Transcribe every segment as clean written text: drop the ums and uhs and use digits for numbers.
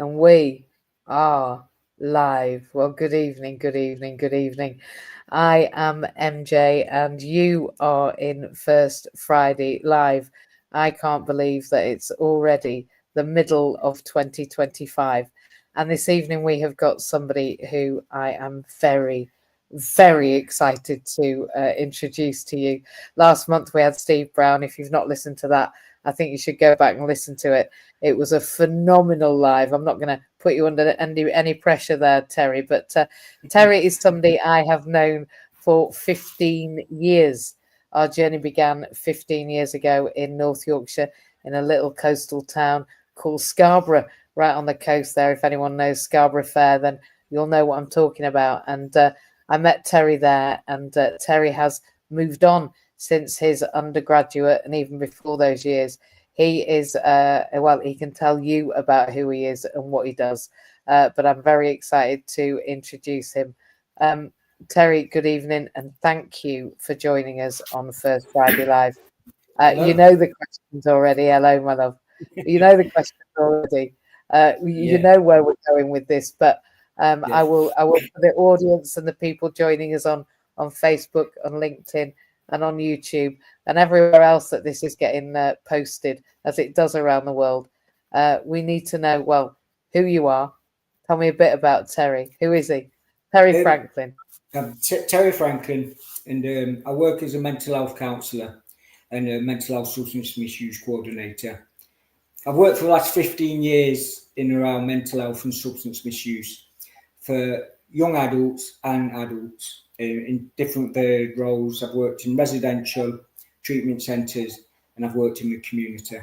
And we are live. Well, good evening, good evening, good evening. I am MJ and you are in First Friday Live. I can't believe that it's already the middle of 2025. And this evening we have got somebody who I am very, very excited to introduce to you. Last month we had Steve Brown. If you've not listened to that, I think you should go back and listen to it. It was a phenomenal live. I'm not going to put you under any pressure there, Terry, but Terry is somebody I have known for 15 years. Our journey began 15 years ago in North Yorkshire in a little coastal town called Scarborough, right on the coast there. If anyone knows Scarborough Fair, then you'll know what I'm talking about. And I met Terry there, and Terry has moved on since his undergraduate and even before those years. He is, well, he can tell you about who he is and what he does, but I'm very excited to introduce him. Terry, good evening, and thank you for joining us on First Friday Live. You know the questions already. Hello, my love. You know the questions already. You know where we're going with this, but I will for the audience and the people joining us on Facebook, on LinkedIn, and on YouTube and everywhere else that this is getting posted, as it does around the world. We need to know, well, who you are. Tell me a bit about Terry. Who is he? Terry Franklin. I'm Terry Franklin, and I work as a mental health counsellor and a mental health substance misuse coordinator. I've worked for the last 15 years in and around mental health and substance misuse for young adults and adults in different varied roles. I've worked in residential treatment centres and I've worked in the community.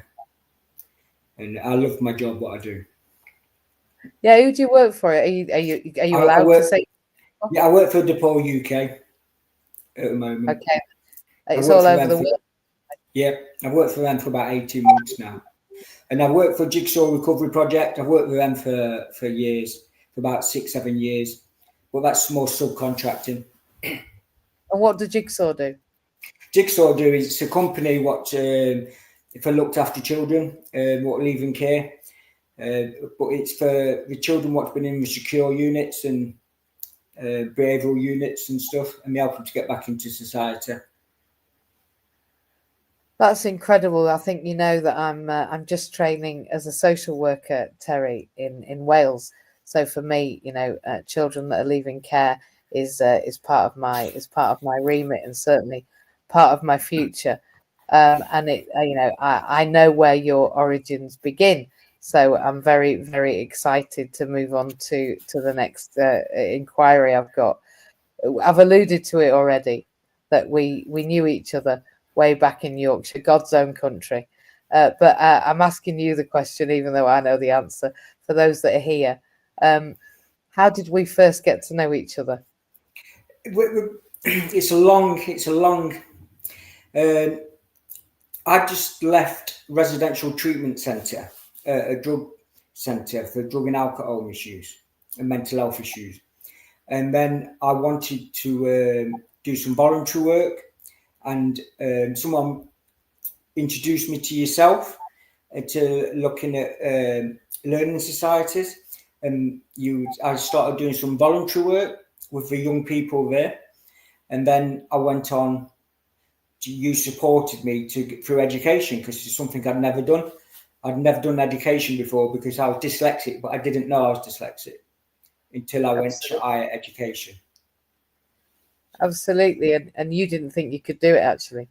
And I love my job, what I do. Yeah, who do you work for? Are you allowed to say? Yeah, I work for DePaul UK at the moment. Okay. It's all over the world. Yeah, I've worked for them for about 18 months now. And I've worked for Jigsaw Recovery Project. I've worked with them for years, for about 6-7 years. But that's more subcontracting. And what does Jigsaw do? Jigsaw do is it's a company what if I looked after children, what live in care. But it's for the children what's been in the secure units and behavioural units and stuff, and we help them to get back into society. That's incredible. I think you know that I'm just training as a social worker, Terry, in Wales. So for me, you know, children that are leaving care is part of my remit and certainly part of my future. And it, you know, I know where your origins begin. So I'm very, very excited to move on to the next inquiry I've got. I've alluded to it already that we knew each other way back in Yorkshire, God's own country. But I'm asking you the question, even though I know the answer, for those that are here. How did we first get to know each other? It's a long. I just left residential treatment centre, a drug centre for drug and alcohol misuse and mental health issues. And then I wanted to do some voluntary work, and someone introduced me to yourself, to looking at learning societies. And I started doing some voluntary work with the young people there. And then I went on. You supported me through education, because it's something I'd never done. I'd never done education before because I was dyslexic, but I didn't know I was dyslexic until I went to higher education. Absolutely. And you didn't think you could do it, actually?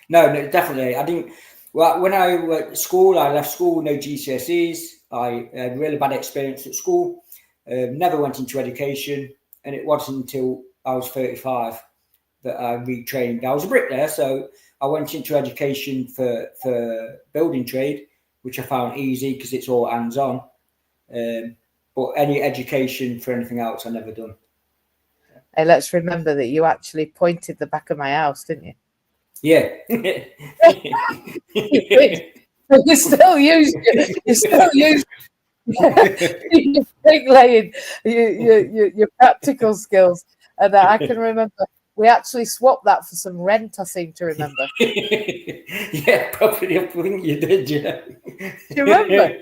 No, definitely. I didn't. Well, when I went to school, I left school with no GCSEs. I had a really bad experience at school. Never went into education. And it wasn't until I was 35 that I retrained. I was a bricklayer, so I went into education for building trade, which I found easy because it's all hands-on. But any education for anything else, I never done. Hey, let's remember that you actually pointed the back of my house, didn't you? Yeah. You still use your bricklaying, your practical skills. And I can remember we actually swapped that for some rent, I seem to remember. Yeah, probably. I think you did, yeah. Do you remember?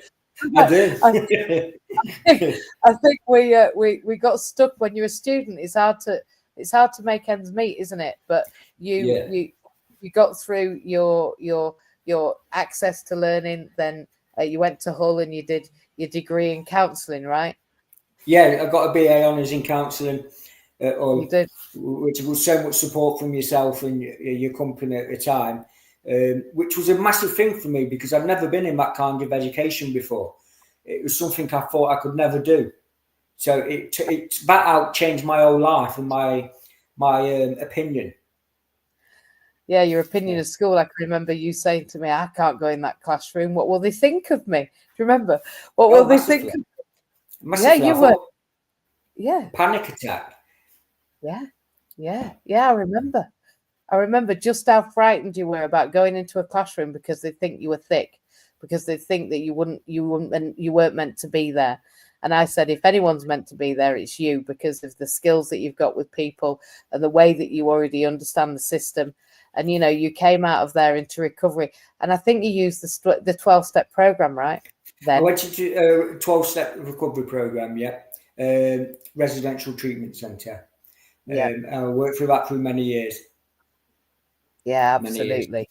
I do. I think we got stuck when you're a student. It's hard to make ends meet, isn't it? But you Yeah. you got through your access to learning. Then you went to Hull and you did your degree in counselling, right? Yeah, I got a BA honours in counselling, You did. which was so much support from yourself and your company at the time, which was a massive thing for me because I've never been in that kind of education before. It was something I thought I could never do. So that out changed my whole life and my opinion. Yeah, your opinion of school. I can remember you saying to me, "I can't go in that classroom. What will they think of me?" Do you remember? What will Oh, they think? massively, Yeah, massively. I you were. thought Yeah, panic attack. yeah. I remember just how frightened you were about going into a classroom because they think you were thick, because they think that you weren't meant to be there. And I said, if anyone's meant to be there, it's you, because of the skills that you've got with people and the way that you already understand the system. And you came out of there into recovery. And I think you used the 12-step program, right? I Then, went into a 12-step recovery program. Yeah, residential treatment centre. yeah, I worked through that for many years. yeah, Many years. absolutely.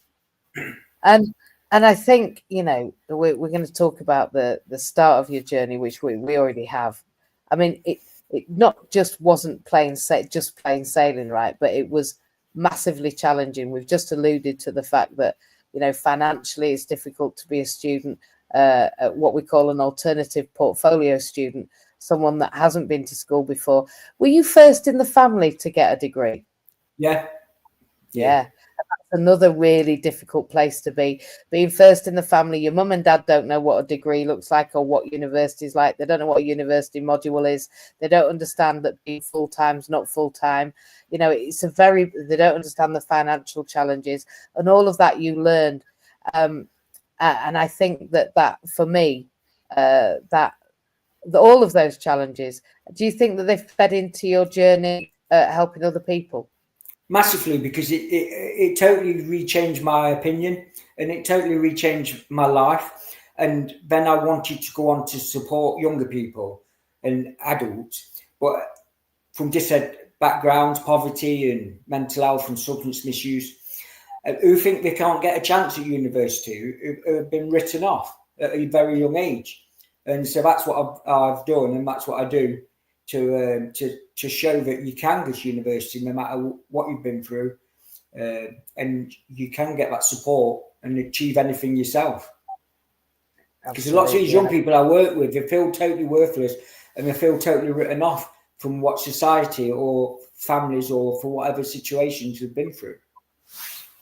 And I think we're going to talk about the start of your journey, which we already have. I mean, it not just wasn't plain sailing, right? But it was massively challenging. We've just alluded to the fact that financially it's difficult to be a student, at what we call an alternative portfolio student, someone that hasn't been to school before. Were you first in the family to get a degree? Yeah, yeah. Yeah, another really difficult place to be, being first in the family. Your mum and dad don't know what a degree looks like or what university is like. They don't know what a university module is. They don't understand that being full-time is not full-time. They don't understand the financial challenges and all of that you learned. And I think that for me, that all of those challenges, do you think that they've fed into your journey, helping other people? Massively, because it totally rechanged my opinion and it totally rechanged my life. And then I wanted to go on to support younger people and adults, but from different backgrounds, poverty and mental health and substance misuse, who think they can't get a chance at university, who have been written off at a very young age. And so that's what I've done, and that's what I do to show that you can go to university no matter what you've been through, and you can get that support and achieve anything yourself. Because a lot of these young people I work with, they feel totally worthless and they feel totally written off from what society or families or for whatever situations they've been through.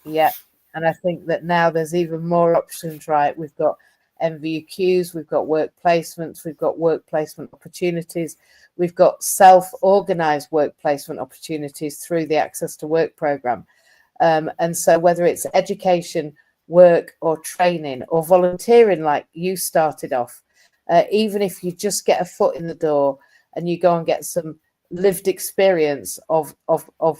Yeah, and I think that now there's even more options, right? We've got MVQs, we've got work placements, we've got work placement opportunities, we've got self-organised work placement opportunities through the Access to Work programme. And so whether it's education, work or training or volunteering like you started off, even if you just get a foot in the door and you go and get some lived experience of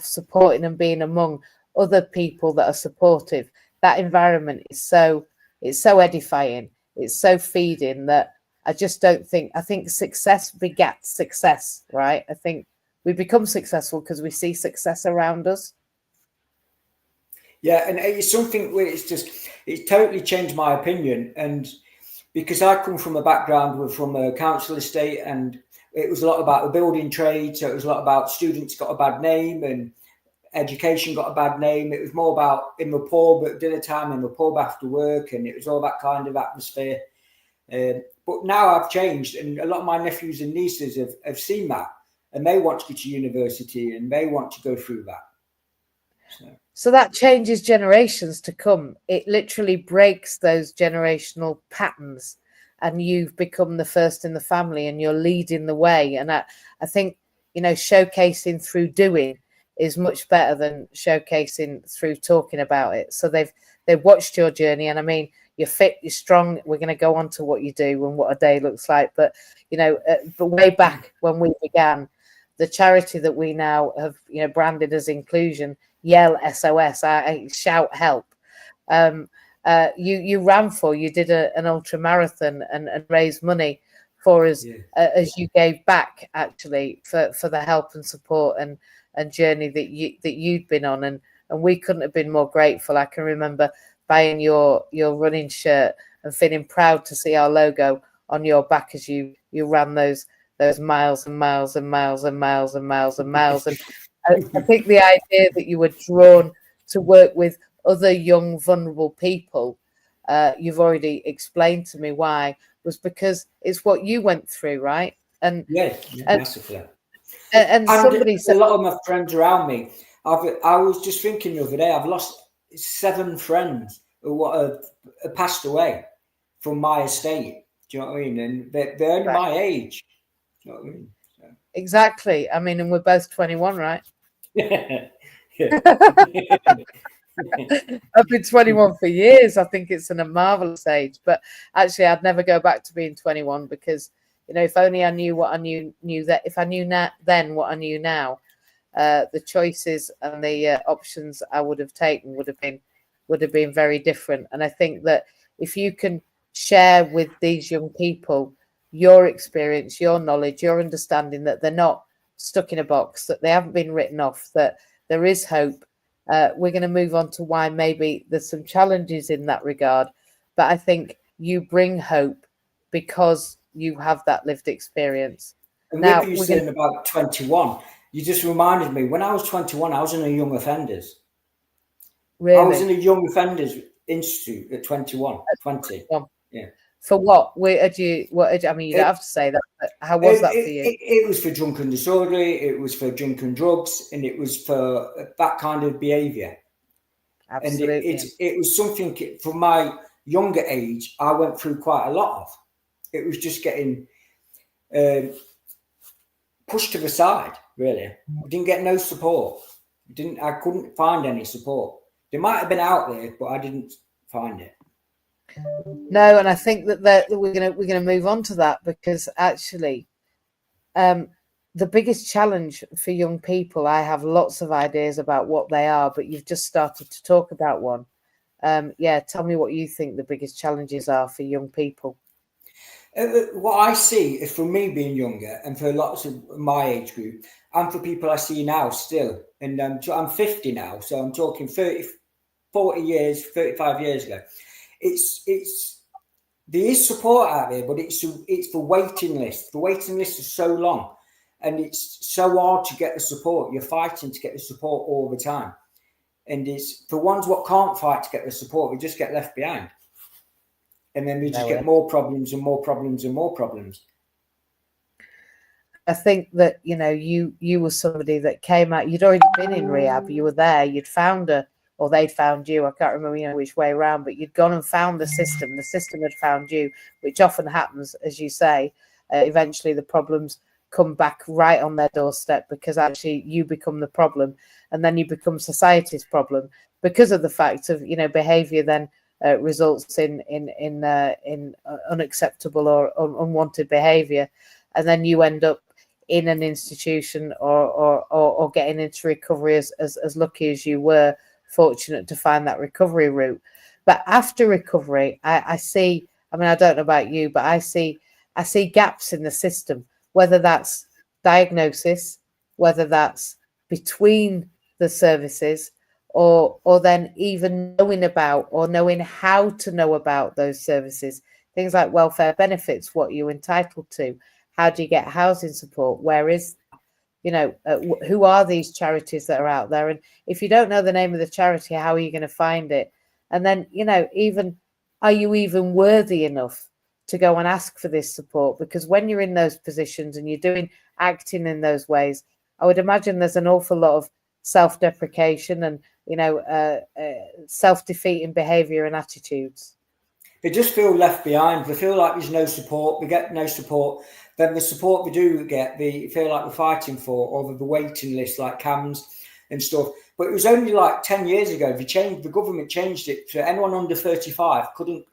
supporting and being among other people that are supportive, that environment is so edifying, it's so feeding, that I think success begats success, right? I think we become successful because we see success around us. Yeah, and it's something where it's totally changed my opinion. And because I come from a background from a council estate, and it was a lot about the building trade, so it was a lot about students got a bad name and education got a bad name. It was more about in the pub at dinner time, in the pub after work, and it was all that kind of atmosphere. But now I've changed, and a lot of my nephews and nieces have seen that, and they want to go to university and they want to go through that. So that changes generations to come. It literally breaks those generational patterns, and you've become the first in the family and you're leading the way. And I think, showcasing through doing is much better than showcasing through talking about it. So they've watched your journey, and I mean, you're fit, you're strong. We're going to go on to what you do and what a day looks like. But, but way back when we began, the charity that we now have, branded as Inclusion, yell SOS, I shout help. you ran for. You did an ultra marathon and raised money for us, as you gave back actually for the help and support and journey that you'd been on, and we couldn't have been more grateful. I can remember buying your running shirt and feeling proud to see our logo on your back as you ran those miles and miles and miles and miles and miles and miles. And I think the idea that you were drawn to work with other young, vulnerable people, you've already explained to me why, was because it's what you went through, right? And massively. And somebody said, a lot of my friends around me, I was just thinking the other day, I've lost 7 friends who have passed away from my estate. Do you know what I mean? And they're only my age. Do you know what I mean? So. Exactly. I mean, and we're both 21, right? I've been 21 for years. I think it's a marvelous age. But actually, I'd never go back to being 21 because, if only I knew what I knew that, if I knew then what I knew now, the choices and the options I would have taken would have been very different. And I think that if you can share with these young people your experience, your knowledge, your understanding that they're not stuck in a box, that they haven't been written off, that there is hope. We're going to move on to why maybe there's some challenges in that regard. But I think you bring hope because you have that lived experience. And now, with you saying about 21, you just reminded me, when I was 21, I was in a young offenders. Really? I was in a young offenders institute at 21, 20. Yeah. For what? I mean, you don't have to say that, but how was that for you? It was for drunk and disorderly, it was for drink and drugs, and it was for that kind of behaviour. Absolutely. And it was something from my younger age I went through quite a lot of. It was just getting pushed to the side, really. I didn't get no support. I couldn't find any support. They might have been out there, but I didn't find it. No, and I think that we're gonna move on to that because actually, the biggest challenge for young people, I have lots of ideas about what they are, but you've just started to talk about one. Tell me what you think the biggest challenges are for young people. What I see is, for me being younger and for lots of my age group, and for people I see now still, and I'm 50 now, so I'm talking 30, 40 years, 35 years ago. There is support out there, but it's the waiting list. The waiting list is so long, and it's so hard to get the support. You're fighting to get the support all the time, and it's the ones what can't fight to get the support, we just get left behind, and then we just get more problems and more problems and more problems. I think that you were somebody that came out. You'd already been in rehab. You were there. You'd found her. Or they'd found you. I can't remember, which way around, but you'd gone and found the system. The system had found you, which often happens, as you say. Eventually, the problems come back right on their doorstep because actually you become the problem, and then you become society's problem because of the fact of behaviour then results in unacceptable or unwanted behaviour, and then you end up in an institution or getting into recovery as lucky as you were. Fortunate to find that recovery route. But after recovery, I see, I mean, I don't know about you, but I see gaps in the system, whether that's diagnosis, whether that's between the services, or then even knowing about or knowing how to know about those services. Things like welfare benefits, what you're entitled to, how do you get housing support, where is who are these charities that are out there? And if you don't know the name of the charity, how are you going to find it? And then, even, are you even worthy enough to go and ask for this support? Because when you're in those positions and you're acting in those ways, I would imagine there's an awful lot of self-deprecation and, self-defeating behavior and attitudes. They just feel left behind. They feel like there's no support. They get no support. Then the support we do get, they feel like we're fighting for, or the waiting list, like CAMS and stuff. But it was only like 10 years ago, the government changed it to anyone under 35 could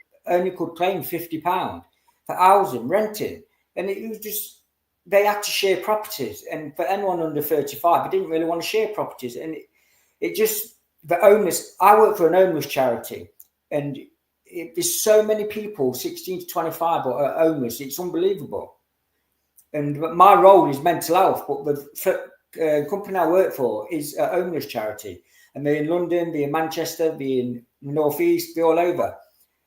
claim £50 for housing, renting. And it was just, they had to share properties. And for anyone under 35, they didn't really want to share properties. And it just, the owners, I work for an owners charity, and there's so many people 16 to 25 are homeless. It's unbelievable. And my role is mental health, but the company I work for is a homeless charity, and they're in London, they're in Manchester, they're in the North East, they're all over.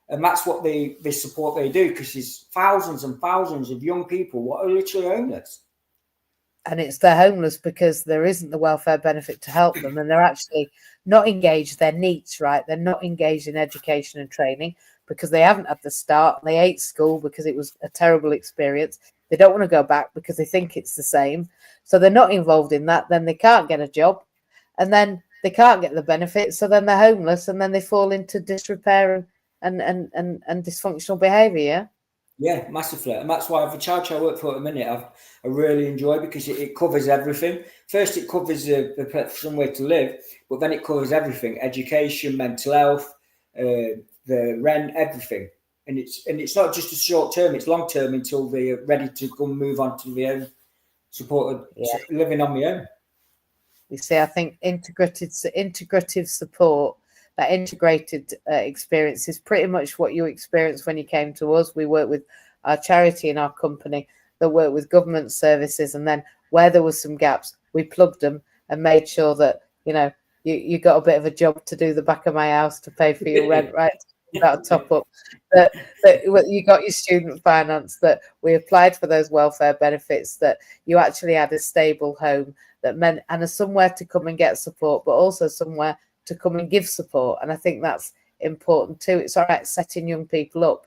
And that's what they support they do, because there's thousands and thousands of young people what are literally homeless. And it's they're homeless because there isn't the welfare benefit to help them, and they're actually not engaged. They're NEETs, right? They're not engaged in education and training because they haven't at the start. They hate school because it was a terrible experience. They don't want to go back because they think it's the same. So they're not involved in that. Then they can't get a job, and then they can't get the benefits. So then they're homeless, and then they fall into disrepair and dysfunctional behaviour. Yeah? Yeah, massively. And that's why the charity I work for at the minute, I really enjoy, because it covers everything. First, it covers somewhere to live, but then it covers everything: education, mental health, the rent, everything. And it's not just a short term; it's long term until they're ready to go and move on to their own supported living on their own. You see, I think integrative support, that integrated experience is pretty much what you experienced when you came to us. We work with our charity in our company that work with government services, and then where there was some gaps, we plugged them and made sure that, you know, you got a bit of a job to do the back of my house to pay for your rent, right? That top up, that you got your student finance, that we applied for those welfare benefits, that you actually had a stable home, that meant, and a somewhere to come and get support, but also somewhere to come and give support. And I think that's important too. It's all right setting young people up,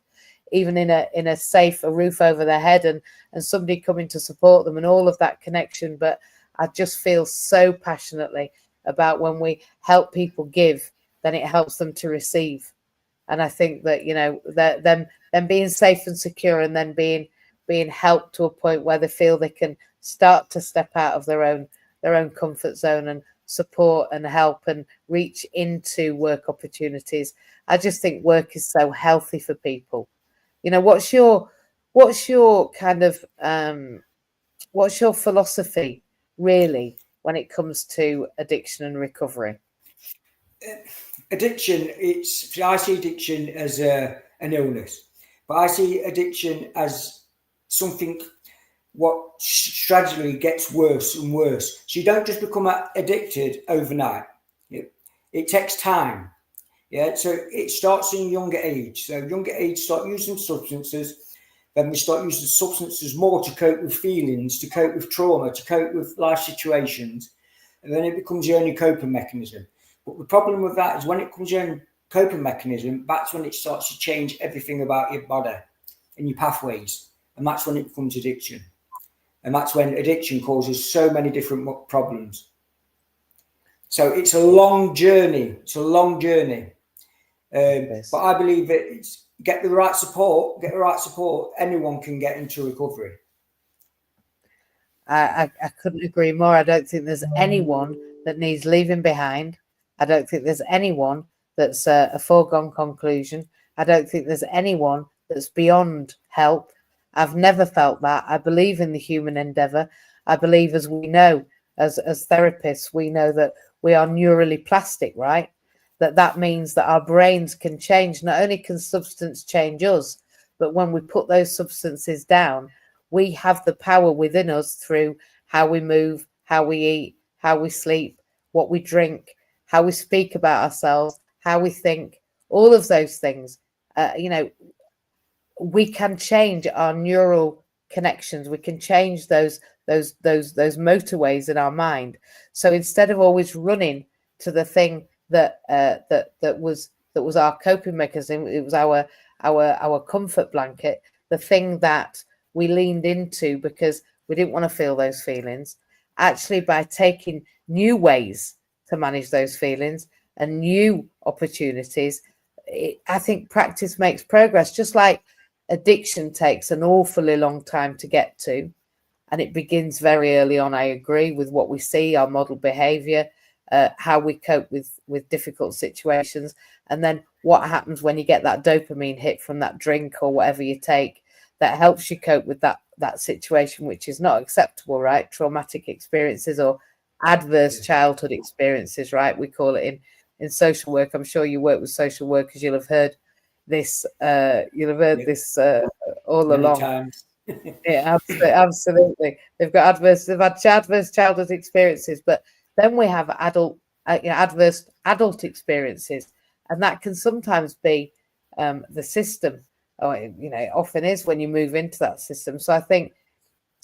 even in a safe, a roof over their head, and somebody coming to support them and all of that connection. But I just feel so passionately about when we help people give, then it helps them to receive. And I think that, you know, that them being safe and secure, and then being helped to a point where they feel they can start to step out of their own comfort zone and support and help and reach into work opportunities. I just think work is so healthy for people. You know, what's your kind of what's your philosophy really when it comes to addiction and recovery? Addiction, I see addiction as an illness, but I see addiction as something what gradually gets worse and worse. So you don't just become addicted overnight. It takes time. Yeah, so it starts in younger age. So younger age, start using substances. Then we start using substances more to cope with feelings, to cope with trauma, to cope with life situations, and then it becomes your only coping mechanism. But the problem with that is when it becomes your own coping mechanism, that's when it starts to change everything about your body and your pathways, and that's when it becomes addiction. And that's when addiction causes so many different problems. So it's a long journey. But I believe that get the right support, anyone can get into recovery. I couldn't agree more. I don't think there's anyone that needs leaving behind. I don't think there's anyone that's a foregone conclusion. I don't think there's anyone that's beyond help. I've never felt that. I believe in the human endeavour. I believe, as we know, as therapists, we know that we are neurally plastic, right? That means that our brains can change. Not only can substance change us, but when we put those substances down, we have the power within us through how we move, how we eat, how we sleep, what we drink, how we speak about ourselves, how we think, all of those things. You know, we can change our neural connections. We can change those motorways in our mind. So instead of always running to the thing that was our coping mechanism, it was our comfort blanket, the thing that we leaned into because we didn't want to feel those feelings. Actually, by taking new ways to manage those feelings and new opportunities, I think practice makes progress. Just like addiction takes an awfully long time to get to, and it begins very early on. I agree with what we see, our model behavior, how we cope with difficult situations, and then what happens when you get that dopamine hit from that drink or whatever you take that helps you cope with that situation, which is not acceptable, right? Traumatic experiences or adverse childhood experiences, right? We call it in social work. I'm sure you work with social workers, you'll have heard, this. You'll have heard this all Many along. times. Yeah, absolutely. They've had adverse childhood experiences, but then we have adverse adult experiences, and that can sometimes be the system. Or it often is when you move into that system. So I think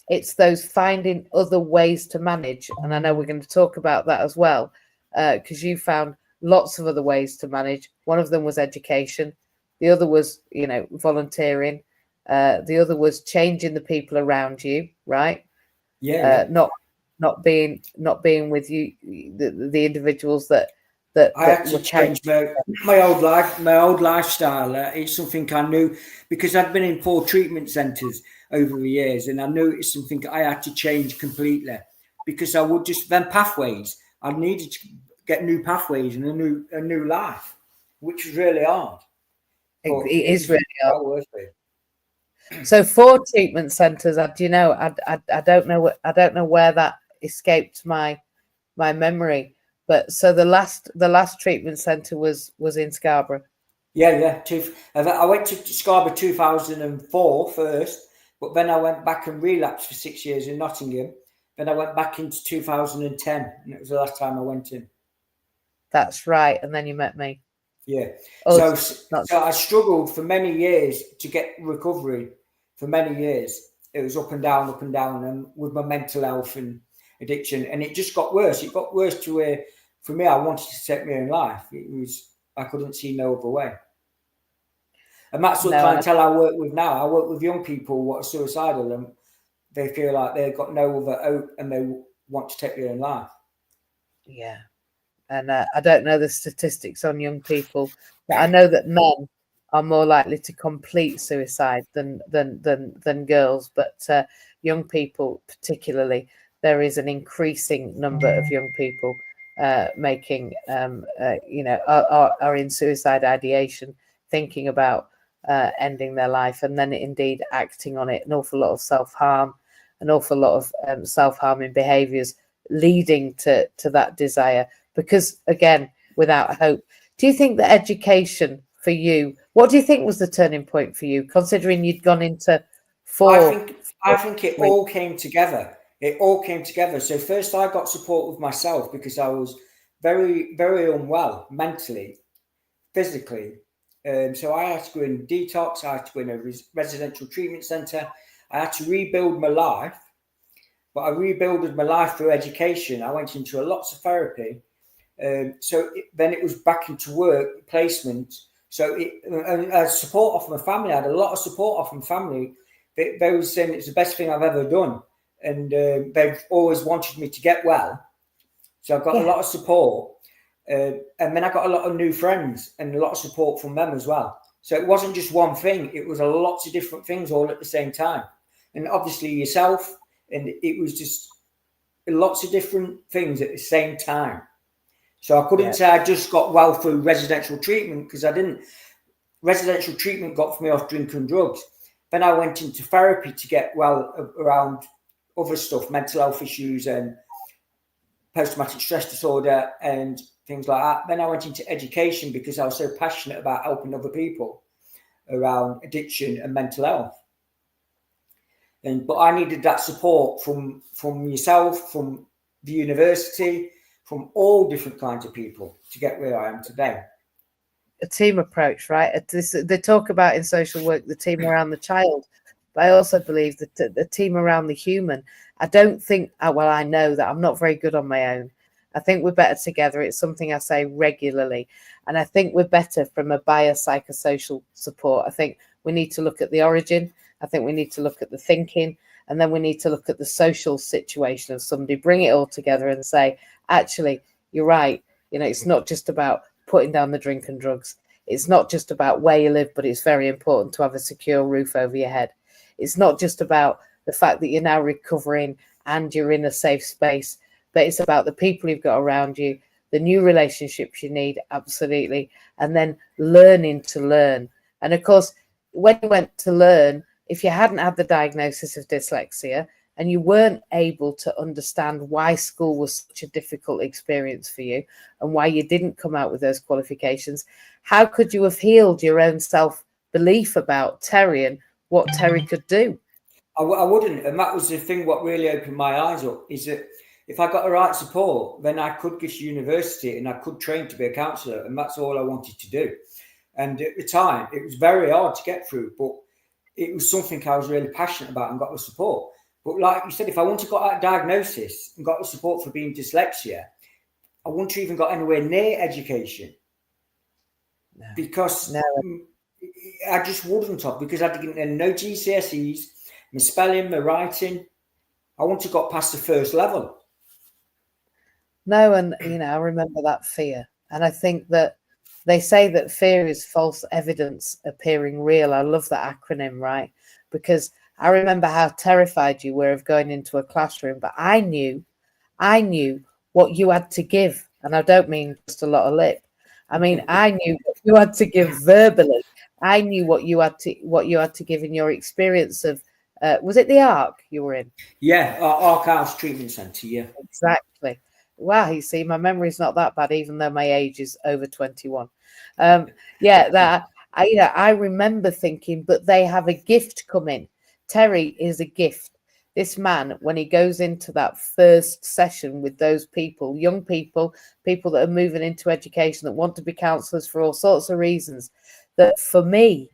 it's those finding other ways to manage, and I know we're going to talk about that as well, because you found lots of other ways to manage. One of them was education, the other was volunteering. The other was changing the people around you, right? Yeah. Not being with you, the individuals that I had to were carrying. change my old lifestyle. It's something I knew because I'd been in 4 treatment centres over the years, and I knew it's something I had to change completely because I would just then pathways. I needed to get new pathways and a new life, which was really hard. It is really hard. Well worth it. So 4 treatment centres. I don't know where that escaped my memory. But so the last treatment centre was in Scarborough. Yeah. I went to Scarborough 2004 first, but then I went back and relapsed for 6 years in Nottingham. Then I went back into 2010, and it was the last time I went in. That's right. And then you met me. Yeah. Oh, so I struggled for many years to get recovery. For many years, it was up and down, and with my mental health and addiction, and it just got worse. It got worse to where, for me, I wanted to take my own life. I couldn't see no other way. And that's what clientele I work with now. I work with young people who are suicidal, and they feel like they've got no other hope, and they want to take their own life. Yeah. And I don't know the statistics on young people, but I know that men are more likely to complete suicide than girls. But young people, particularly, there is an increasing number of young people making, are in suicide ideation, thinking about ending their life, and then indeed acting on it. An awful lot of self-harm, an awful lot of self-harming behaviours leading to that desire. Because again, without hope. Do you think that education for you, what do you think was the turning point for you, considering you'd gone into 4? I think it all came together. It all came together. So first I got support with myself because I was very, very unwell mentally, physically. So I had to go in detox. I had to go in a residential treatment centre. I had to rebuild my life. But I rebuilt my life through education. I went into lots of therapy. Then it was back into work, placement. So support off my family. I had a lot of support off my family. They were saying it's the best thing I've ever done. And they've always wanted me to get well. So I've got a lot of support. And then I got a lot of new friends and a lot of support from them as well. So it wasn't just one thing. It was a lots of different things all at the same time. And obviously yourself. And it was just lots of different things at the same time. So I couldn't say I just got well through residential treatment because I didn't. Residential treatment got me off drinking and drugs. Then I went into therapy to get well around other stuff, mental health issues and post-traumatic stress disorder and things like that. Then I went into education because I was so passionate about helping other people around addiction and mental health. But I needed that support from yourself, from the university, from all different kinds of people to get where I am today. A team approach, right? They talk about in social work the team around the child, but I also believe that the team around the human. I don't think, well, I know that I'm not very good on my own. I think we're better together. It's something I say regularly. And I think we're better from a biopsychosocial support. I think we need to look at the origin. I think we need to look at the thinking, and then we need to look at the social situation of somebody, bring it all together and say, actually, you're right. It's not just about putting down the drink and drugs. It's not just about where you live, but it's very important to have a secure roof over your head. It's not just about the fact that you're now recovering and you're in a safe space, but it's about the people you've got around you, the new relationships you need, absolutely, and then learning to learn. And of course, when you went to learn, if you hadn't had the diagnosis of dyslexia and you weren't able to understand why school was such a difficult experience for you and why you didn't come out with those qualifications, how could you have healed your own self-belief about Terry and what Terry could do? I wouldn't, and that was the thing. What really opened my eyes up is that if I got the right support, then I could go to university and I could train to be a counsellor, and that's all I wanted to do. And at the time, it was very hard to get through, but it was something I was really passionate about and got the support. But like you said, if I wouldn't have got that diagnosis and got the support for being dyslexia, I wouldn't have even got anywhere near education. No. Because No. I just wouldn't have, because I didn't know no GCSEs, my spelling, my writing. I wouldn't have got past the first level. No, and I remember that fear. And I think that they say that fear is false evidence appearing real. I love that acronym, right? Because I remember how terrified you were of going into a classroom, but I knew what you had to give. And I don't mean just a lot of lip. I mean, I knew what you had to give verbally. I knew what you had to give in your experience of, was it the ARC you were in? Yeah, Ark House Treatment Centre, yeah. Exactly. Wow, you see, my memory's not that bad, even though my age is over 21. That I remember thinking, but they have a gift coming. Terry is a gift. This man, when he goes into that first session with those people, young people that are moving into education, that want to be counsellors for all sorts of reasons, that for me,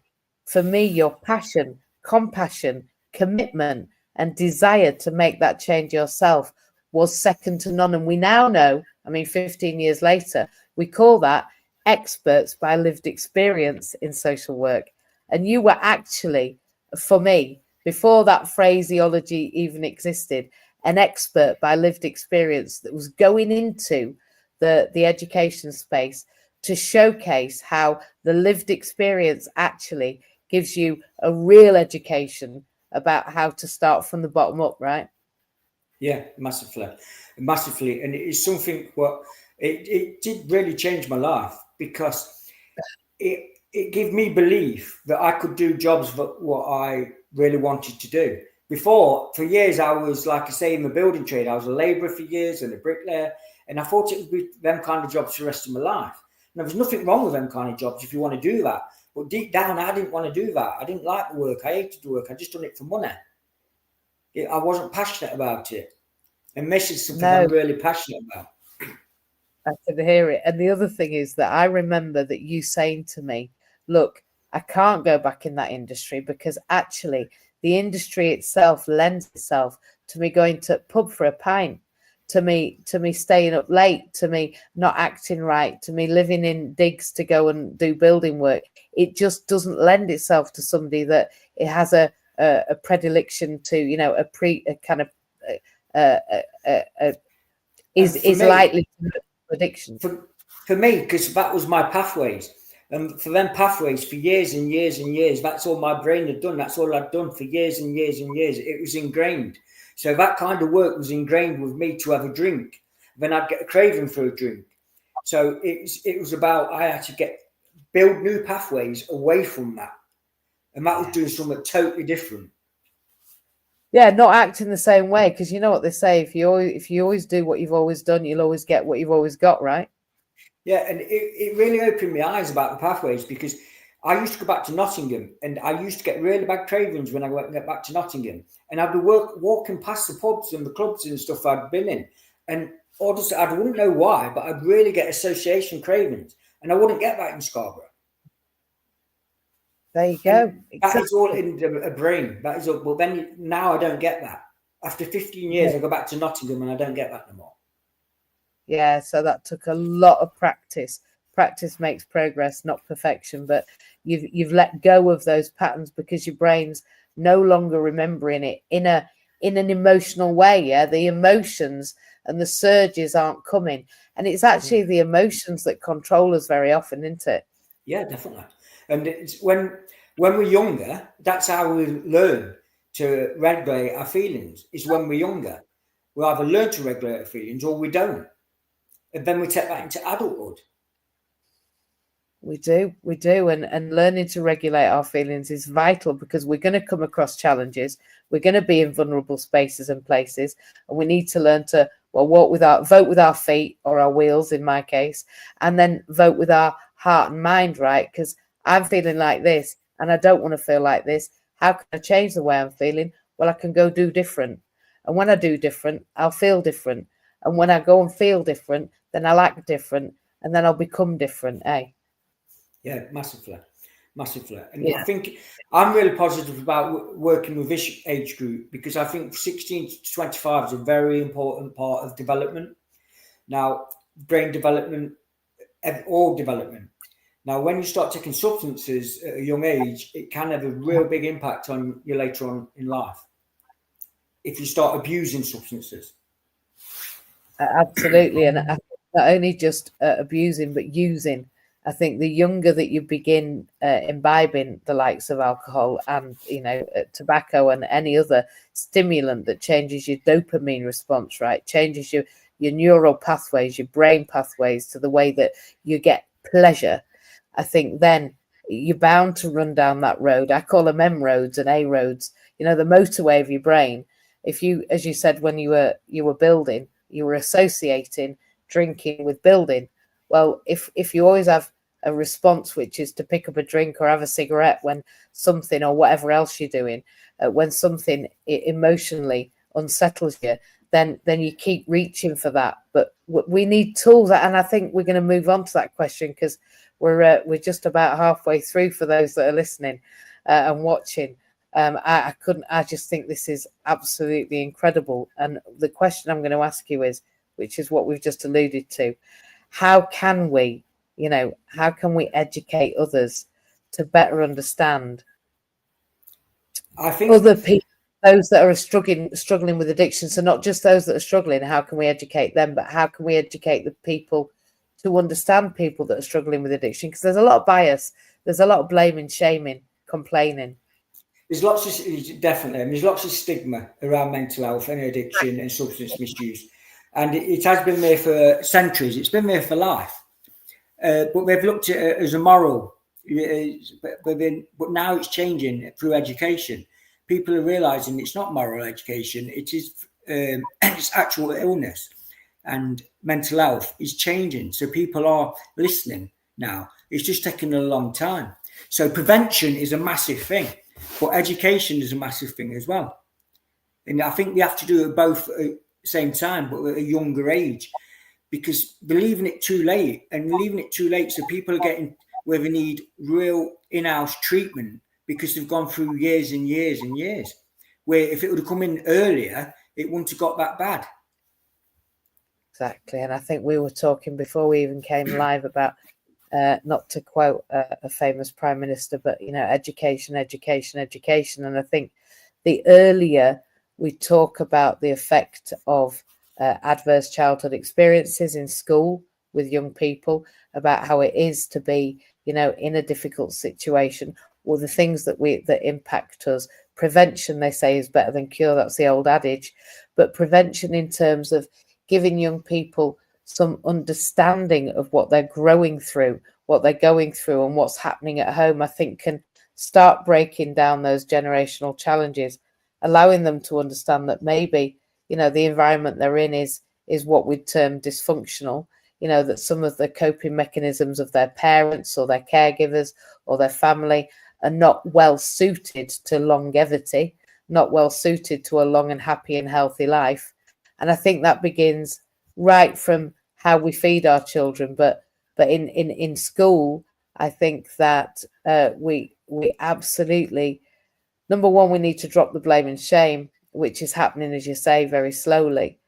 your passion, compassion, commitment, and desire to make that change yourself was second to none. And we now know, 15 years later, we call that experts by lived experience in social work. And you were actually, for me, before that phraseology even existed, an expert by lived experience that was going into the education space to showcase how the lived experience actually gives you a real education about how to start from the bottom up, right? Yeah, massively. And it's something it did really change my life, because it gave me belief that I could do jobs that what I really wanted to do. Before, for years, I was, like I say, in the building trade. I was a labourer for years and a bricklayer, and I thought it would be them kind of jobs for the rest of my life. And there was nothing wrong with them kind of jobs if you want to do that. But deep down, I didn't want to do that. I didn't like the work. I hated the work. I just done it for money. I wasn't passionate about it. And this is something I'm really passionate about. I can hear it. And the other thing is that I remember that you saying to me, look, I can't go back in that industry, because actually the industry itself lends itself to me going to pub for a pint, to me staying up late, to me not acting right, to me living in digs to go and do building work. It just doesn't lend itself to somebody that it has a predilection to, is likely to make predictions. For me, because that was my pathways. And for them pathways, for years and years and years, that's all my brain had done. That's all I'd done for years and years and years. It was ingrained. So that kind of work was ingrained with me to have a drink. Then I'd get a craving for a drink. So it was about, I had to build new pathways away from that. And that was doing something totally different. Yeah, not acting the same way, because you know what they say, if you always do what you've always done, you'll always get what you've always got, right? Yeah, and it really opened my eyes about the pathways, because I used to go back to Nottingham, and I used to get really bad cravings when I went back to Nottingham, and I'd be walking past the pubs and the clubs and stuff I'd been in, and I wouldn't know why, but I'd really get association cravings, and I wouldn't get that in Scarborough. There you go. Exactly. That is all in a brain. That is all. But then now I don't get that. After 15 years, I go back to Nottingham and I don't get that no more. Yeah, so that took a lot of practice. Practice makes progress, not perfection. But you've let go of those patterns because your brain's no longer remembering it in an emotional way. Yeah, the emotions and the surges aren't coming, and it's actually the emotions that control us very often, isn't it? Yeah, definitely. And it's when we're younger, that's how we learn to regulate our feelings. Is when we're younger, we either learn to regulate our feelings or we don't, and then we take that into adulthood. We do, and learning to regulate our feelings is vital, because we're going to come across challenges. We're going to be in vulnerable spaces and places, and we need to learn to vote with our feet, or our wheels in my case, and then vote with our heart and mind, right? Because I'm feeling like this and I don't want to feel like this. How can I change the way I'm feeling? Well, I can go do different. And when I do different, I'll feel different. And when I go and feel different, then I'll act different, and then I'll become different, eh? Yeah, massively. And Yeah. I think I'm really positive about working with this age group, because I think 16 to 25 is a very important part of development. Now, brain development, all development. Now, when you start taking substances at a young age, it can have a real big impact on you later on in life if you start abusing substances. Absolutely. And I think not only just abusing, but using. I think the younger that you begin imbibing the likes of alcohol and, tobacco and any other stimulant that changes your dopamine response, right? Changes your neural pathways, your brain pathways to the way that you get pleasure. I think then you're bound to run down that road. I call them M roads and A roads, the motorway of your brain. If you, as you said, when you were building, you were associating drinking with building. Well, if you always have a response which is to pick up a drink or have a cigarette when something or whatever else you're doing, when something emotionally unsettles you, then you keep reaching for that. But we need tools, and I think we're going to move on to that question because we're just about halfway through for those that are listening and watching. I just think this is absolutely incredible. And the question I'm going to ask you is, which is what we've just alluded to, how can we educate others to better understand I think other people, those that are struggling with addiction? So not just those that are struggling, how can we educate them, but how can we educate the people to understand people that are struggling with addiction? Because there's a lot of bias, there's a lot of blaming, shaming, complaining. there's lots of definitely, and there's lots of stigma around mental health and addiction and substance misuse, and it has been there for centuries. It's been there for life, but they've looked at it as a moral. But now it's changing through education. People are realizing it's not moral education; it is it's actual illness, and mental health is changing. So people are listening now. It's just taken a long time. So prevention is a massive thing. But education is a massive thing as well. And I think we have to do it both at the same time, but at a younger age, because we're leaving it too late, so people are getting where they need real in-house treatment because they've gone through years and years and years, where if it would have come in earlier, it wouldn't have got that bad. Exactly. And I think we were talking before we even came live about, not to quote a famous prime minister, but, education, education, education. And I think the earlier we talk about the effect of adverse childhood experiences in school with young people, about how it is to be, in a difficult situation, or the things that impact us. Prevention, they say, is better than cure. That's the old adage. But prevention in terms of giving young people some understanding of what they're going through, and what's happening at home, I think can start breaking down those generational challenges, allowing them to understand that maybe, the environment they're in is what we'd term dysfunctional, that some of the coping mechanisms of their parents or their caregivers or their family are not well suited to longevity, not well suited to a long and happy and healthy life. And I think that begins right from how we feed our children, but in school, I think that we absolutely, number one, we need to drop the blame and shame, which is happening, as you say, very slowly.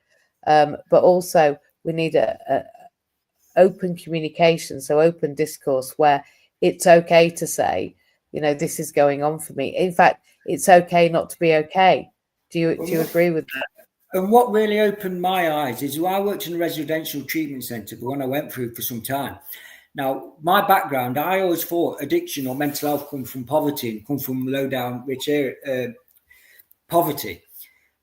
But also we need a open communication, so open discourse where it's okay to say, this is going on for me. In fact, it's okay not to be okay. Do you agree with that? And what really opened my eyes is I worked in a residential treatment centre, the one I went through for some time. Now, my background, I always thought addiction or mental health come from poverty and come from low down rich area, poverty.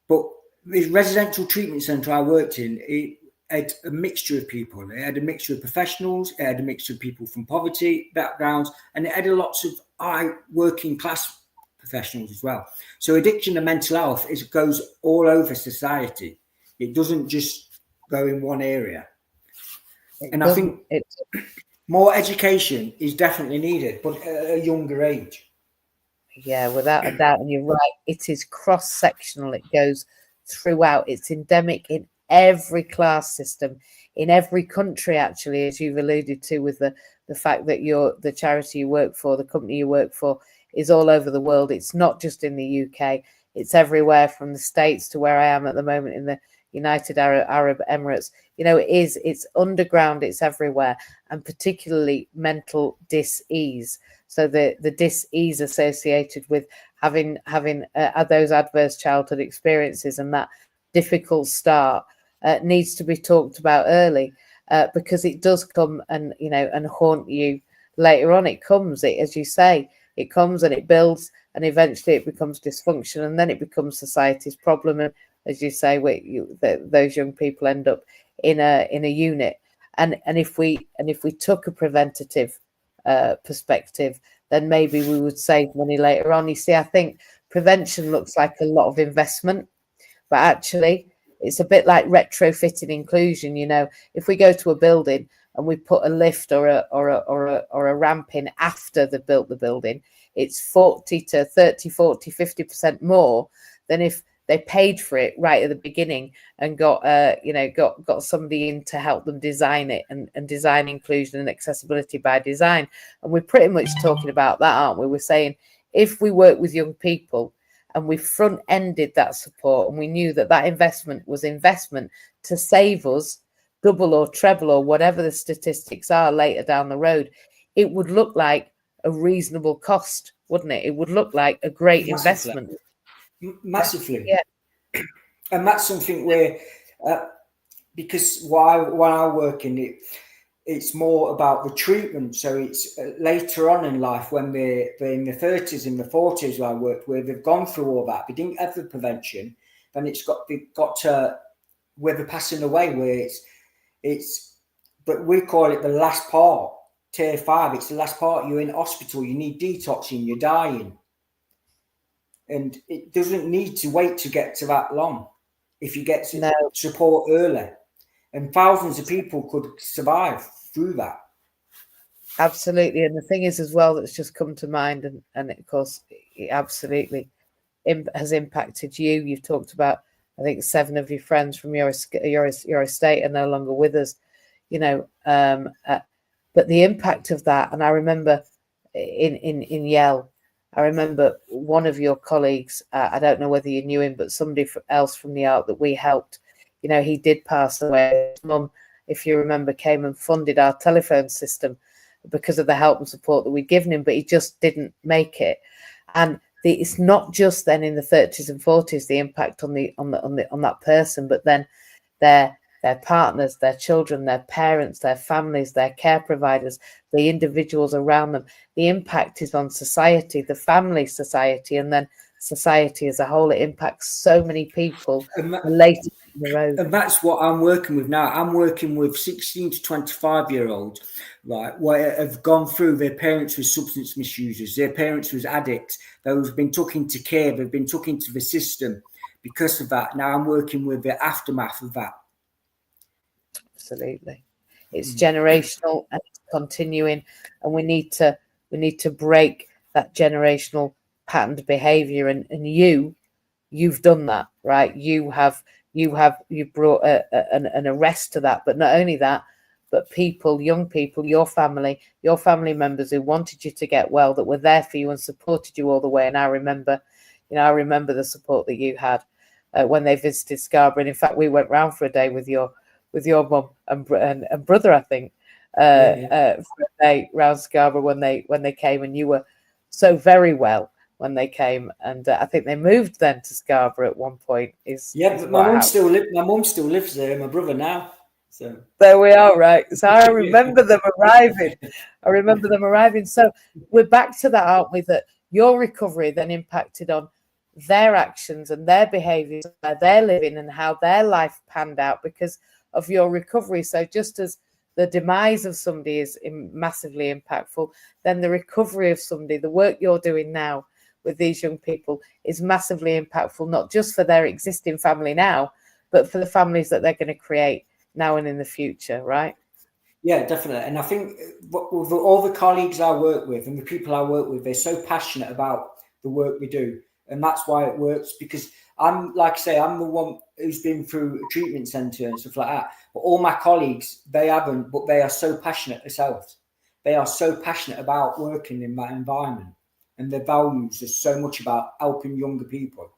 But the residential treatment centre I worked in, it had a mixture of people. It had a mixture of professionals, it had a mixture of people from poverty backgrounds, and it had lots of high working class professionals as well. So addiction and mental health goes all over society. It doesn't just go in one area. I think More education is definitely needed, but at a younger age. Yeah, without a doubt. And you're right, it is cross-sectional. It goes throughout. It's endemic in every class system, in every country, actually, as you've alluded to with the fact that the charity you work for, the company you work for, is all over the world. It's not just in the UK. It's everywhere from the States to where I am at the moment in the United Arab Emirates. It's underground, it's everywhere, and particularly mental dis-ease. So the dis-ease associated with having those adverse childhood experiences and that difficult start needs to be talked about early, because it does come and haunt you later on. It comes, as you say, it comes and it builds, and eventually it becomes dysfunction, and then it becomes society's problem. And as you say, those young people end up in a unit. And if we took a preventative perspective, then maybe we would save money later on. You see, I think prevention looks like a lot of investment, but actually it's a bit like retrofitting inclusion. If we go to a building and we put a lift or a ramp in after they've built the building, it's 40 to 30, 40, 50% more than if they paid for it right at the beginning and got somebody in to help them design it and design inclusion and accessibility by design. And we're pretty much talking about that, aren't we? We're saying if we work with young people and we front-ended that support, and we knew that investment was investment to save us double or treble or whatever the statistics are later down the road, it would look like a reasonable cost, wouldn't it? It would look like a great investment. Massively. Yeah. And that's something where, because when I work in it, it's more about the treatment. So it's later on in life when they're in the 30s, in the 40s, where I worked, where they've gone through all that. They didn't have the prevention, then they've got to where they're passing away, where but we call it the last part, tier 5. It's the last part. You're in hospital, you need detoxing, you're dying. And it doesn't need to wait to get to that long if you get support early. And thousands of people could survive through that. Absolutely. And the thing is as well that's just come to mind, and of course it absolutely has impacted you. You've talked about, I think, 7 of your friends from your estate are no longer with us, but the impact of that. And I remember in Yale, I remember one of your colleagues, I don't know whether you knew him, but somebody else from the art that we helped, he did pass away. His mum, if you remember, came and funded our telephone system because of the help and support that we'd given him, but he just didn't make it. And it's not just then in the 30s and 40s, the impact on that person, but then their partners, their children, their parents, their families, their care providers, the individuals around them. The impact is on society, the family, society, and then society as a whole. It impacts so many people later in the road. And that's what I'm working with now. I'm working with 16 to 25-year-olds, right, where have gone through their parents with substance misusers, their parents was addicts, they've been took into care, they've been took into the system because of that. Now I'm working with the aftermath of that. Absolutely. It's generational and it's continuing, and we need to break that generational patterned behavior. And you've done that, right? You brought an arrest to that, but not only that, but young people, your family members who wanted you to get well, that were there for you and supported you all the way. And I remember the support that you had when they visited Scarborough. And in fact, we went round for a day with your mum and brother, I think, for a day round Scarborough when they came, and you were so very well when they came. And I think they moved then to Scarborough at one point. But my mum still lives there. My brother now. So there we are, right? So I remember them arriving. So we're back to that, aren't we? That your recovery then impacted on their actions and their behaviours, where they're living and how their life panned out because of your recovery. So just as the demise of somebody is massively impactful, then the recovery of somebody, the work you're doing now with these young people, is massively impactful, not just for their existing family now, but for the families that they're going to create now and in the future, right? Yeah, definitely. And I think with all the colleagues I work with and the people I work with, they're so passionate about the work we do. And that's why it works, because I'm, like I say, I'm the one who's been through a treatment centre and stuff like that. But all my colleagues, they haven't, but they are so passionate themselves. They are so passionate about working in that environment. And their values are so much about helping younger people.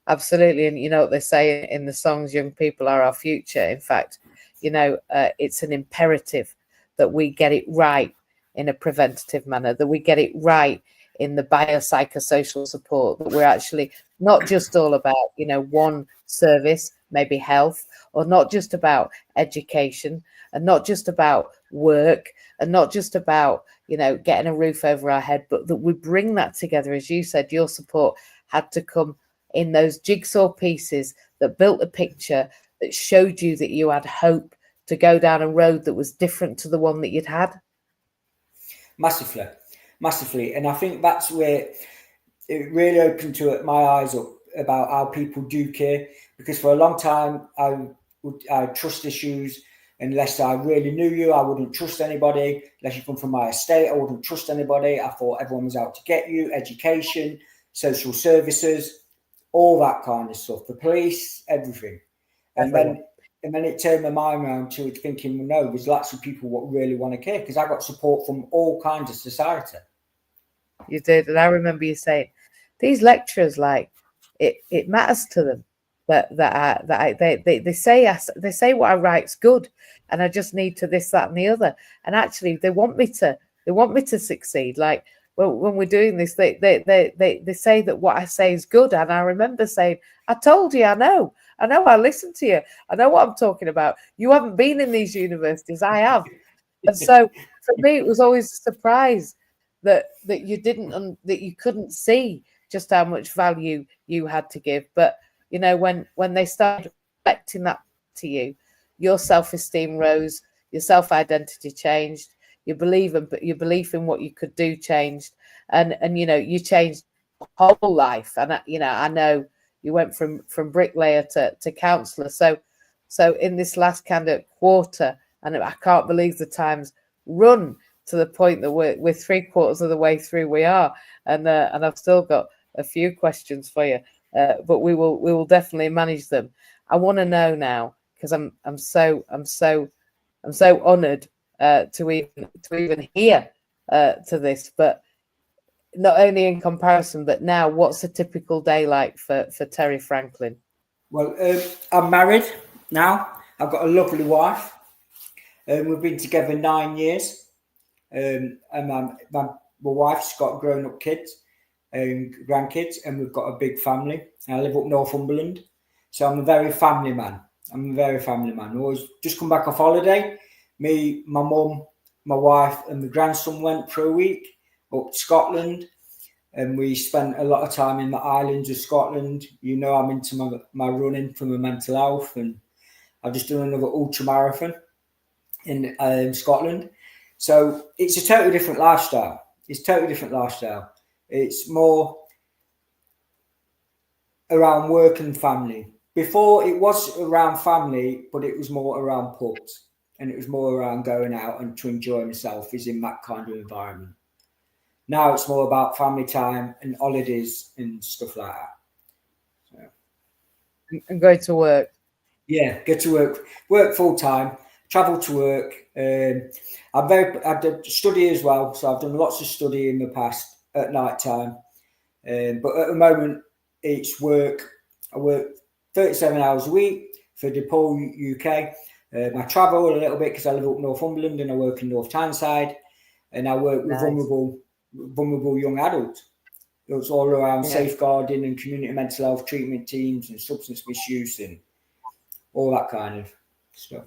Absolutely. And you know what they say in the songs, young people are our future. In fact, it's an imperative that we get it right in a preventative manner, that we get it right in the biopsychosocial support, that we're actually not just all about, one service, maybe health, or not just about education, and not just about work, and not just about, getting a roof over our head, but that we bring that together. As you said, your support had to come in those jigsaw pieces that built a picture that showed you that you had hope to go down a road that was different to the one that you'd had. Massively, massively. And I think that's where it really opened my eyes up about how people do care. Because for a long time, I had trust issues. Unless I really knew you, I wouldn't trust anybody. Unless you come from my estate, I wouldn't trust anybody. I thought everyone was out to get you. Education, social services, all that kind of stuff. The police, everything. And Everyone. then it turned my mind around to thinking, well, no, there's lots of people what really want to care, because I got support from all kinds of society. You did. And I remember you saying, these lecturers, like, it matters to them they say what I write's good, and I just need to this, that, and the other. And actually they want me to succeed. Like, well, when we're doing this, they say that what I say is good. And I remember saying, I told you, I know, I listen to you, I know what I'm talking about. You haven't been in these universities, I have. And so for me, it was always a surprise that you couldn't see just how much value you had to give. But when they started reflecting that to you, your self-esteem rose, your self-identity changed, your belief in what you could do changed, and you changed whole life. And I know you went from bricklayer to counsellor. So in this last kind of quarter, and I can't believe the time's run to the point that we're 3/4 of the way through. We are, and I've still got a few questions for you, but we will definitely manage them. I want to know now, because I'm so honoured to even hear to this, but not only in comparison, but now, what's a typical day like for Terry Franklin? Well, I'm married now. I've got a lovely wife. We've been together 9 years. And my wife's got grown-up kids and grandkids, and we've got a big family. I live up Northumberland, so I'm a very family man. Always just come back off holiday. Me, my mum, my wife, and the grandson went for a week up to Scotland, and we spent a lot of time in the islands of Scotland. I'm into my running for my mental health, and I've just done another ultra marathon in Scotland. So it's a totally different lifestyle. It's more around work and family. Before, it was around family, but it was more around pubs, and it was more around going out and to enjoy myself, is in that kind of environment. Now it's more about family time and holidays and stuff like that. So. And go to work. Yeah, go to work full time, travel to work. I did study as well, so I've done lots of study in the past at night time. But at the moment, it's work. I work 37 hours a week for DePaul, UK. I travel a little bit because I live up Northumberland and I work in North Tyneside, and I work with vulnerable young adults. It's all around safeguarding and community mental health treatment teams and substance misuse and all that kind of stuff.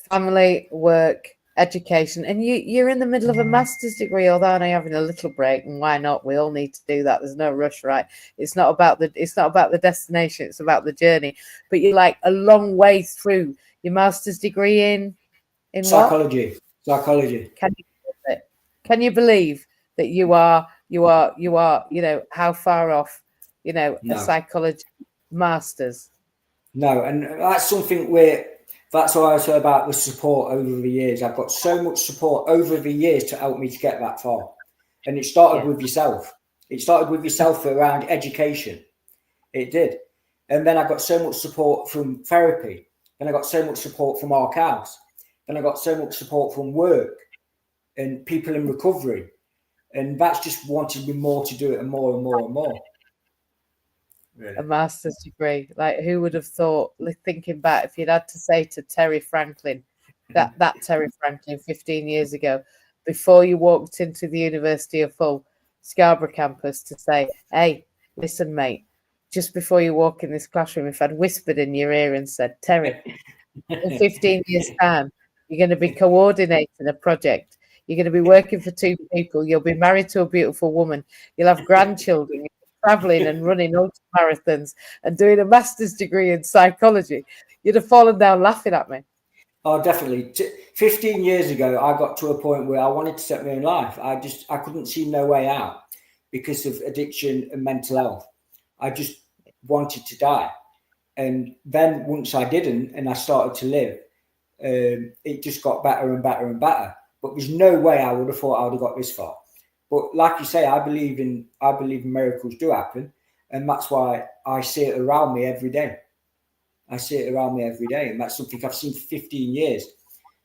Family, work, education, and you're in the middle of a master's degree, although I'm having a little break, and why not? We all need to do that. There's no rush, right? It's not about the destination, it's about the journey. But you're like a long way through your master's degree in psychology. What? Psychology. Can you believe that you are how far off, a psychology master's? No, and that's something where That's what I was about the support over the years. I've got so much support over the years to help me to get that far. And it started with yourself. It started with yourself around education. It did. And then I got so much support from therapy. Then I got so much support from our house. Then I got so much support from work and people in recovery. And that's just wanted me more to do it and more and more and more. Really. A master's degree. Like, who would have thought, thinking back, if you'd had to say to Terry Franklin, that Terry Franklin 15 years ago, before you walked into the University of Hull, Scarborough campus, to say, hey, listen, mate, just before you walk in this classroom, if I'd whispered in your ear and said, Terry, in 15 years' time, you're going to be coordinating a project. You're going to be working for 2 people. You'll be married to a beautiful woman. You'll have grandchildren. Traveling and running ultra marathons and doing a master's degree in psychology, you'd have fallen down laughing at me. Oh, definitely. 15 years ago, I got to a point where I wanted to set my own life. I couldn't see no way out because of addiction and mental health. I just wanted to die. And then once I didn't and I started to live, it just got better and better and better. But there's no way I would have thought I would have got this far. But like you say, I believe in miracles do happen, and that's why I see it around me every day. I see it around me every day, and that's something I've seen for 15 years.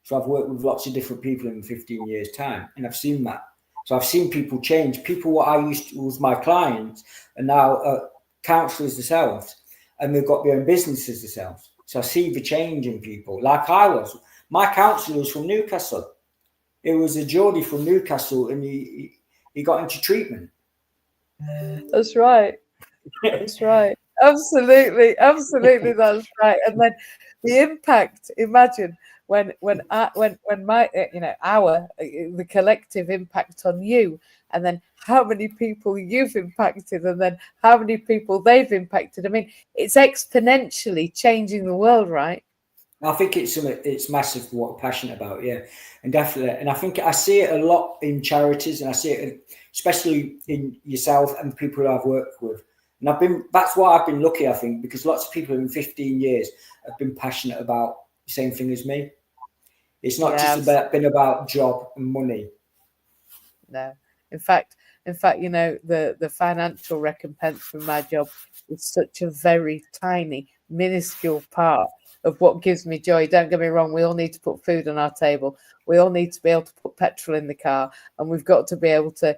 So I've worked with lots of different people in 15 years' time, and I've seen that. So I've seen people change. People what I used to was my clients, and now counsellors themselves, and they've got their own businesses themselves. So I see the change in people. Like I was, my counsellor was from Newcastle. It was a Geordie from Newcastle, and he got into treatment. That's right. That's right. Absolutely. Absolutely. That's right. And then the impact, imagine when my, the collective impact on you, and then how many people you've impacted, and then how many people they've impacted. I mean, it's exponentially changing the world, right? I think it's massive for what I'm passionate about, yeah, and definitely. And I think I see it a lot in charities, and I see it especially in yourself and people who I've worked with. And that's why I've been lucky, I think, because lots of people in 15 years have been passionate about the same thing as me. It's not just been about job and money. No, in fact, the financial recompense from my job is such a very tiny, minuscule part of what gives me joy. Don't get me wrong, we all need to put food on our table. We all need to be able to put petrol in the car, and we've got to be able to,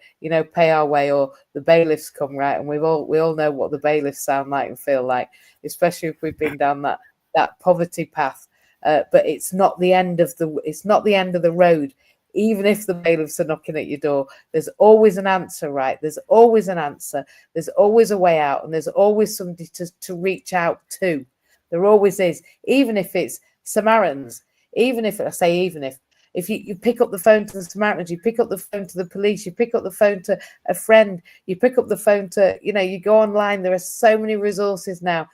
pay our way, or the bailiffs come, right? And we all know what the bailiffs sound like and feel like, especially if we've been down that poverty path. But it's not the end of the road. Even if the bailiffs are knocking at your door, there's always an answer, right? There's always an answer. There's always a way out, and there's always somebody to reach out to. There always is, even if it's Samaritans, if you pick up the phone to the Samaritans, you pick up the phone to the police, you pick up the phone to a friend, you pick up the phone to, you go online. There are so many resources now.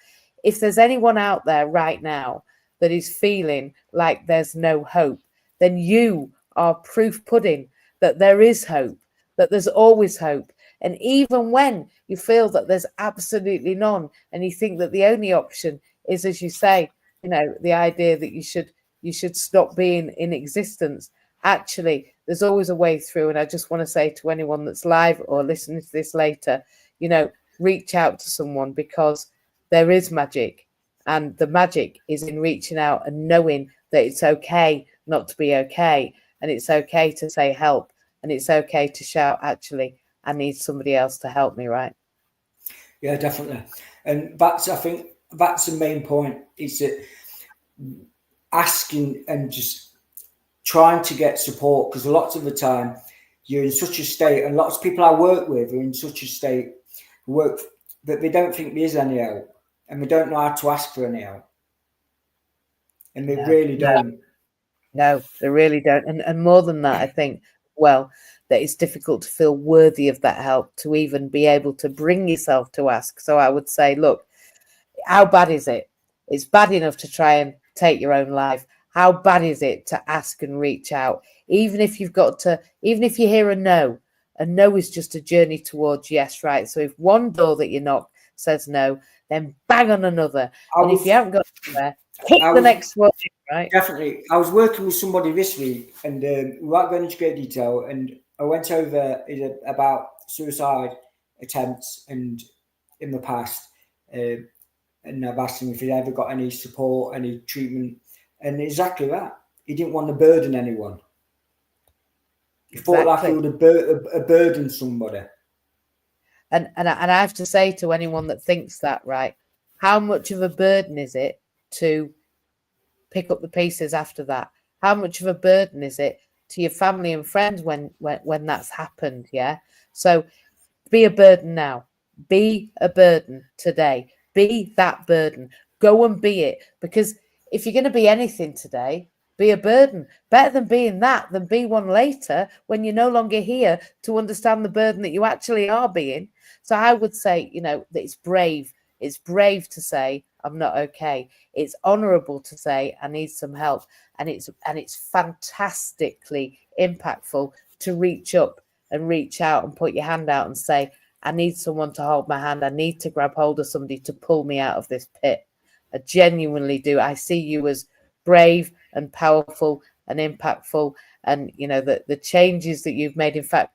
If there's anyone out there right now that is feeling like there's no hope, then you are proof pudding that there is hope, that there's always hope. And even when you feel that there's absolutely none, and you think that the only option is, as you say, the idea that you should stop being in existence, actually there's always a way through. And I just want to say to anyone that's live or listening to this later, reach out to someone, because there is magic, and the magic is in reaching out and knowing that it's okay not to be okay, and it's okay to say help, and it's okay to shout, actually, I need somebody else to help me, right? Yeah, definitely. And I think that's the main point, is that asking and just trying to get support, because lots of the time you're in such a state, and lots of people I work with are in such a state that they don't think there is any help, and they don't know how to ask for any help, and they really don't. No, they really don't. And more than that, I think, that it's difficult to feel worthy of that help, to even be able to bring yourself to ask. So I would say, look, how bad is it? It's bad enough to try and take your own life. How bad is it to ask and reach out? Even if you hear a no is just a journey towards yes, right? So if one door that you knock says no, then bang on another. And if you haven't got anywhere, hit I the was next one, right? definitely. I was working with somebody this week, and without going into great detail, and I went over about suicide attempts and in the past, and I've asked him if he'd ever got any support, any treatment, and exactly that. He didn't want to burden anyone. He felt like he would have burdened somebody. And I have to say to anyone that thinks that, right, how much of a burden is it to pick up the pieces after that? How much of a burden is it to your family and friends when that's happened? Yeah. So be a burden now. Be a burden today. Be that burden. Go and be it. Because if you're going to be anything today, be a burden. Better than being that than be one later when you're no longer here to understand the burden that you actually are being. So I would say, that it's brave. It's brave to say, I'm not okay. It's honorable to say, I need some help. And it's fantastically impactful to reach up and reach out and put your hand out and say, I need someone to hold my hand. I need to grab hold of somebody to pull me out of this pit. I genuinely do. I see you as brave and powerful and impactful. And, the changes that you've made. In fact,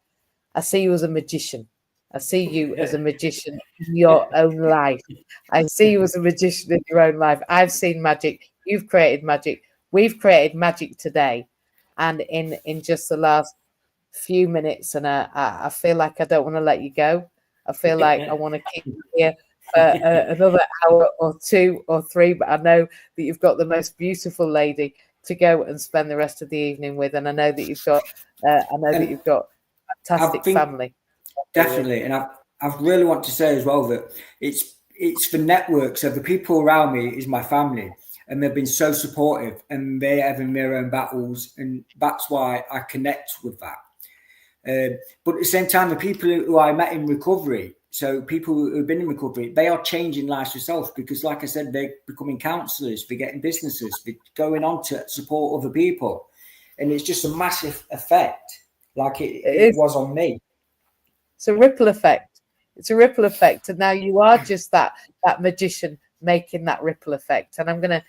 I see you as a magician. I see you as a magician in your own life. I see you as a magician in your own life. I've seen magic. You've created magic. We've created magic today. And in just the last few minutes, and I feel like I don't want to let you go. I feel like I want to keep you here for another hour or 2 or 3, but I know that you've got the most beautiful lady to go and spend the rest of the evening with, and I know that you've got fantastic family. Definitely, and I really want to say as well that it's the network. So the people around me is my family, and they've been so supportive, and they're having their own battles, and that's why I connect with that. But at the same time, the people who I met in recovery, so people who have been in recovery, they are changing lives themselves because, like I said, they're becoming counsellors, they're getting businesses, they're going on to support other people. And it's just a massive effect, like it was on me. It's a ripple effect. It's a ripple effect. And now you are just that magician making that ripple effect. And I'm gonna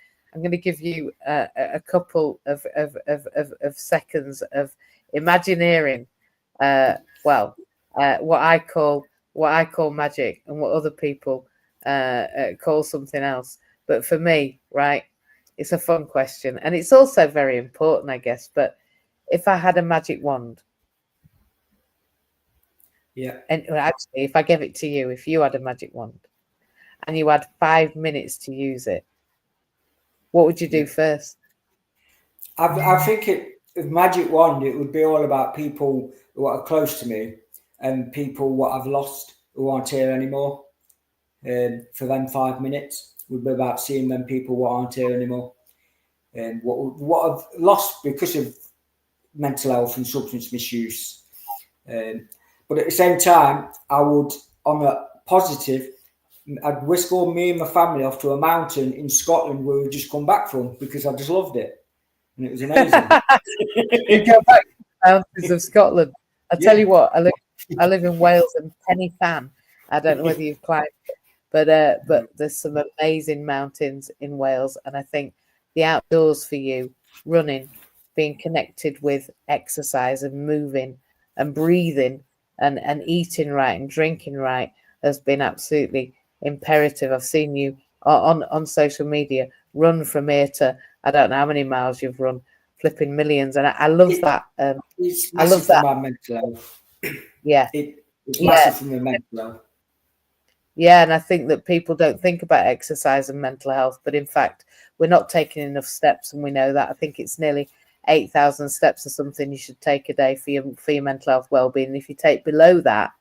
give you a couple of seconds of imagineering what I call magic and what other people call something else. But for me, right, it's a fun question, and it's also very important, I guess. But if I had a magic wand, and actually, if I gave it to you, if you had a magic wand, and you had 5 minutes to use it, what would you do first? I think with magic wand, it would be all about people who are close to me and people what I've lost who aren't here anymore. For them 5 minutes would be about seeing them people what aren't here anymore, and what I've lost because of mental health and substance misuse. But at the same time, I would, on a positive, I'd whisk all me and my family off to a mountain in Scotland where we just come back from because I just loved it. And it was amazing. You go back to the mountains of Scotland. I tell you what, I live in Wales and Penny Fan. I don't know whether you've climbed it, but there's some amazing mountains in Wales, and I think the outdoors for you, running, being connected with exercise and moving and breathing and eating right and drinking right has been absolutely imperative. I've seen you on social media run from here to, I don't know how many miles you've run, flipping millions, and I love that. It's massive, I love that. For my mental health. Yeah, it's massive for my mental health. Yeah, and I think that people don't think about exercise and mental health, but in fact, we're not taking enough steps, and we know that. I think it's nearly 8,000 steps or something you should take a day for your mental health well-being. And if you take below that,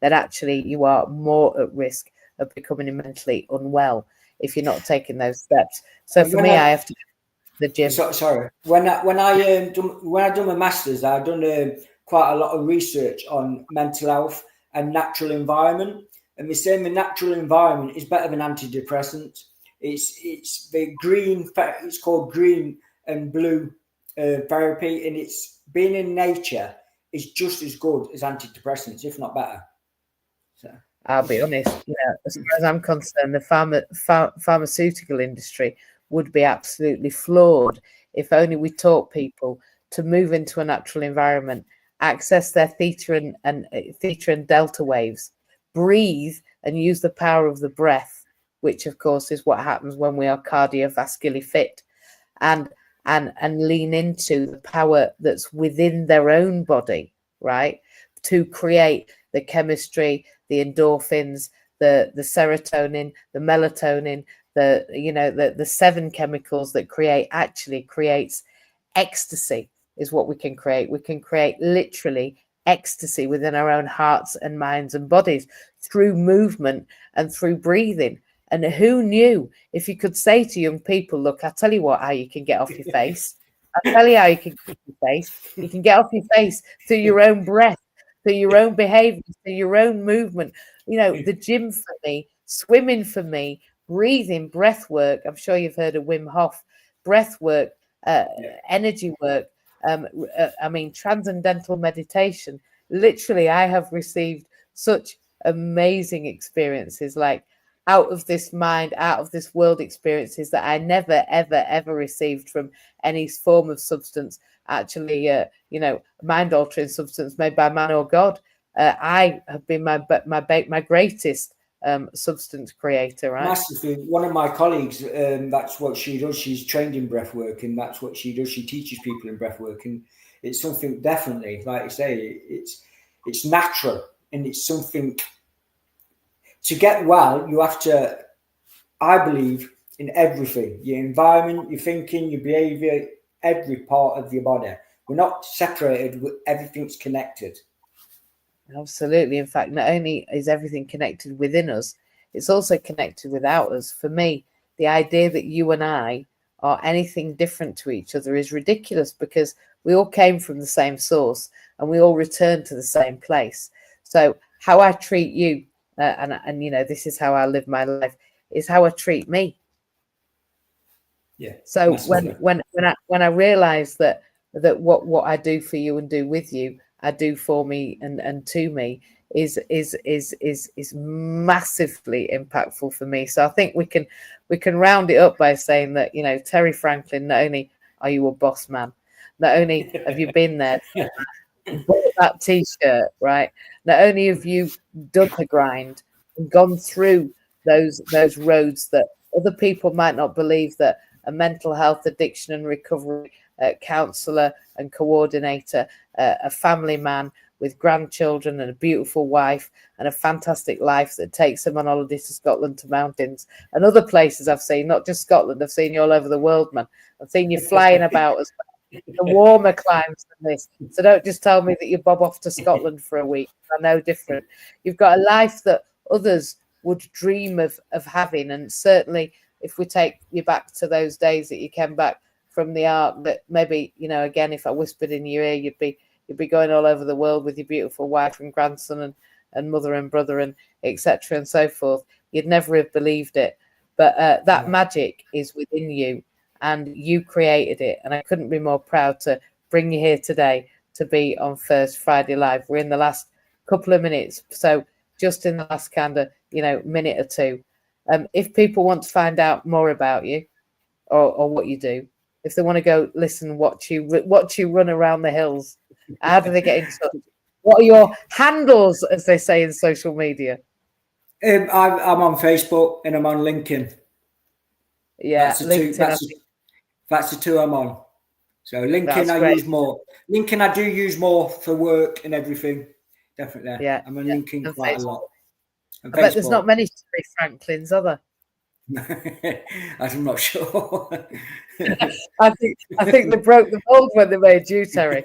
then actually you are more at risk of becoming mentally unwell if you're not taking those steps. So for me, I have to go to the gym. Sorry, when I done my masters, I done quite a lot of research on mental health and natural environment. And the same, the natural environment is better than antidepressants. It's the green. It's called green and blue therapy, and it's being in nature is just as good as antidepressants, if not better. So I'll be honest, as far as I'm concerned, the pharmaceutical industry would be absolutely flawed if only we taught people to move into a natural environment, access their theta and delta waves, breathe, and use the power of the breath, which of course is what happens when we are cardiovascularly fit, and lean into the power that's within their own body, right? To create the chemistry, the endorphins, the serotonin, the melatonin, the 7 chemicals that creates ecstasy is what we can create. We can create literally ecstasy within our own hearts and minds and bodies through movement and through breathing. And who knew? If you could say to young people, look, I'll tell you what, how you can get off your face. I'll tell you how you can get off your face. You can get off your face through your own breath, through your own behavior, through your own movement. The gym for me, swimming for me, breathing, breath work. I'm sure you've heard of Wim Hof. Breath work, energy work. Transcendental meditation. Literally, I have received such amazing experiences, like out of this mind, out of this world experiences that I never, ever, ever received from any form of substance. Actually, mind altering substance made by man or God. I have been my greatest substance creator, right? Massively. One of my colleagues, that's what she does. She's trained in breath work, and that's what she does. She teaches people in breath work, and it's something definitely, like I say, it's natural, and it's something. To get well, you have to, I believe, in everything, your environment, your thinking, your behavior, every part of your body. We're not separated, everything's connected. Absolutely. In fact, not only is everything connected within us, it's also connected without us. For me, the idea that you and I are anything different to each other is ridiculous, because we all came from the same source and we all return to the same place. So how I treat you, and this is how I live my life, is how I treat me. Yeah. So massively. when I realize that what I do for you and do with you, I do for me and to me, is massively impactful for me. So I think we can round it up by saying that, Terry Franklin, not only are you a boss man, not only have you been there, bought that t-shirt, right? Not only have you done the grind and gone through those roads that other people might not believe, that a mental health addiction and recovery counsellor and coordinator, a family man with grandchildren and a beautiful wife and a fantastic life that takes him on holiday to Scotland, to mountains and other places I've seen, not just Scotland. I've seen you all over the world, man. I've seen you flying about as well. The warmer climes than this. So don't just tell me that you bob off to Scotland for a week. I know different. You've got a life that others would dream of having. And certainly if we take you back to those days that you came back from the Ark, that maybe, again, if I whispered in your ear, you'd be going all over the world with your beautiful wife and grandson and mother and brother and etc. and so forth. You'd never have believed it. But that magic is within you, and you created it. And I couldn't be more proud to bring you here today to be on First Friday Live. We're in the last couple of minutes, so just in the last kind of minute or two. If people want to find out more about you or what you do, if they want to go listen, watch you run around the hills, how do they get in touch? What are your handles, as they say in social media? I'm on Facebook and I'm on LinkedIn. Yeah, that's the LinkedIn. That's the two I'm on. So LinkedIn I use more. LinkedIn I do use more for work and everything. Definitely. Yeah. I'm on LinkedIn quite a lot. I bet there's not many Terry Franklins, are there? I'm not sure. I think they broke the mold when they made you, Terry.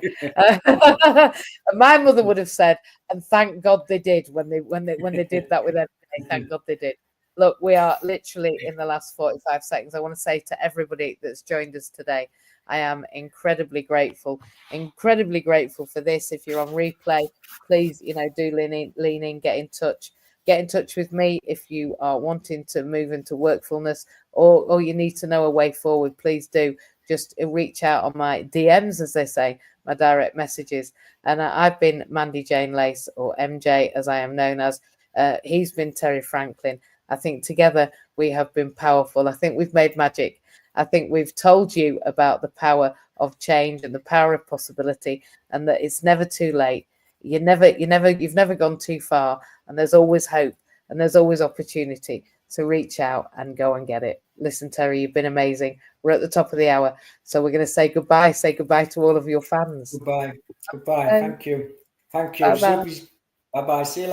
My mother would have said, and thank God they did when they did that with everybody. Thank God they did. Look, we are literally in the last 45 seconds. I want to say to everybody that's joined us today, I am incredibly grateful for this. If you're on replay, please, do lean in, get in touch. Get in touch with me if you are wanting to move into workfulness, or you need to know a way forward. Please do just reach out on my DMs, as they say, my direct messages. And I've been Mandy Jane Lace, or MJ as I am known as. He's been Terry Franklin. I think together we have been powerful. I think we've made magic. I think we've told you about the power of change and the power of possibility, and that it's never too late. You've never gone too far, and there's always hope and there's always opportunity. So reach out and go and get it. Listen, Terry, you've been amazing. We're at the top of the hour, so we're going to say goodbye. Say goodbye to all of your fans. Goodbye. Bye. Thank you. Bye-bye. Bye bye. See you later.